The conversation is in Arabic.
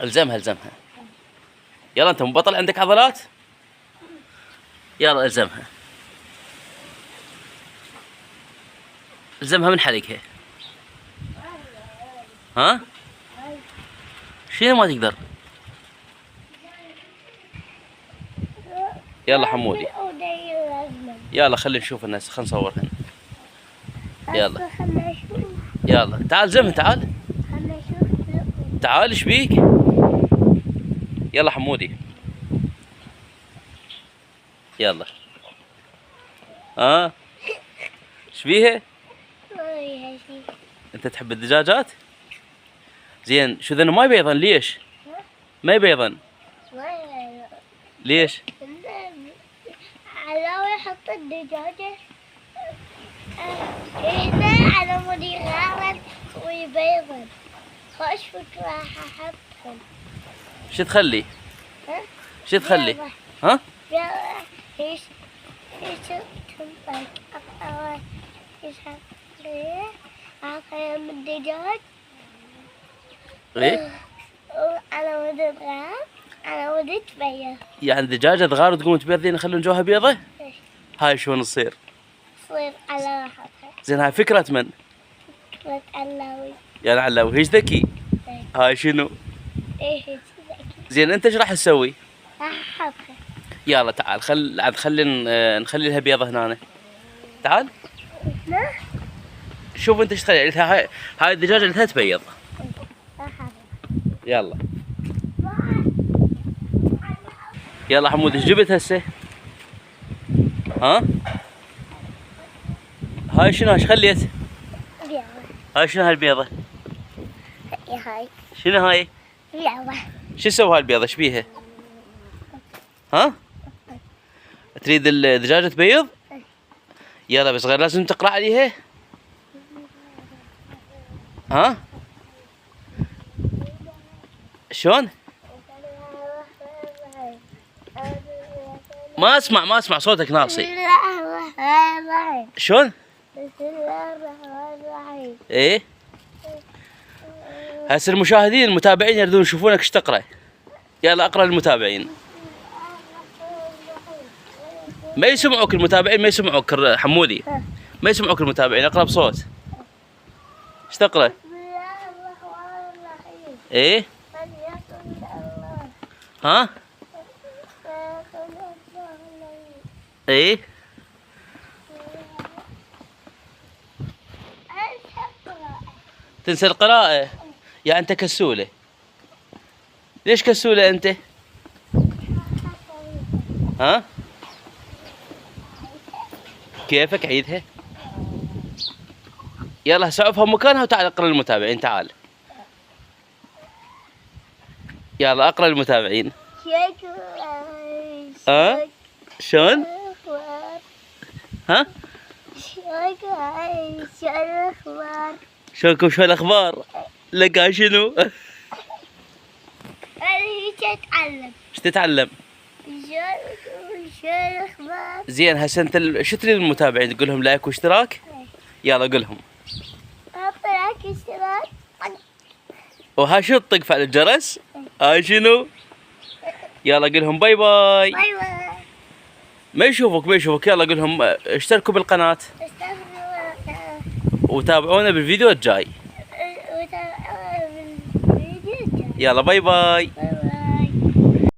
الزمها الزمها. يلا انت مبطل عندك عضلات؟ يلا الزمها. الزمها من حلقها. ها؟ شنو ما تقدر؟ يلا حمودي. يلا خلينا نشوف الناس، خلينا نصورهن. يلا يلا تعال زمها تعال. تعال ايش بيك؟ يلا حمودي. يلا. ها؟ ايش بيها؟ انت تحب الدجاجات؟ زين شو ذنب ما يبيضن ليش؟ ما يبيضن. ليش؟ على يحط الدجاجة هنا على مود يغرد ويبيضن. خوش فكرة احطهم. شو تخلي؟ شو تخلي؟ ها؟ ايش تنطق اقرا ايش هذا؟ اخر من الدجاج. ايه؟ على مود الغرب على مود تبيض. يعني الدجاجة تغار وتقوم تبيض ذي نخلون جوها بيضة؟ هاي شلون تصير؟ تصير على راحتها. زين هاي فكرة من؟ فكرة علاوي. يعني علاوي هيش ذكي؟ هاي شنو؟ ايه ذكي. زين انت ايش راح تسوي؟ راح احطها. يلا تعال نخلي لها بيضة هنا. تعال. شوف انت ايش تخلي. هاي الدجاجة اللي تبيض. يلا. يلا حمود ايش جبت هسه؟ ها؟ هاي شنو ايش خليت؟ بيضة. هاي شنو هالبيضة؟ هاي. شنو هاي؟ بيضة. شو تسوي هالبيضة ايش بيها؟ ها؟ تريد الدجاجة تبيض؟ يلا بس غير لازم تقرأ عليها. ها؟ شلون؟ ما اسمع صوتك ناصي. شلون؟ ايه؟ هسه المتابعين يريدون يشوفونك ايش تقرأ. يلا اقرأ للمتابعين. ما يسمعوك المتابعين، ما يسمعوك حمودي. ما يسمعوك المتابعين، اقرأ بصوت. ايش تقرأ؟ ايه؟ ها؟ ايه؟ تنسى القراءة؟ يا انت كسولة. ليش كسولة انت؟ ها؟ كيفك عيدها؟ يلا هسه افهم مكانها وتعال اقرا للمتابعين. تعال. يلا اقرا للمتابعين. ها؟ شلون؟ ها؟ شلونكم شو الاخبار؟ لقى شنو؟ اتعلم. ايش تتعلم؟ شو الاخبار؟ زين هسه انت شو تريد المتابعين؟ تقول لهم لايك واشتراك؟ يلا قول لهم. حط لايك اشتراك. وها شو تطق فعل الجرس؟ هاي شنو؟ يلا قول لهم باي باي. باي باي. ما يشوفك يلا قول لهم اشتركوا بالقناة وتابعونا بالفيديو الجاي. يلا باي باي.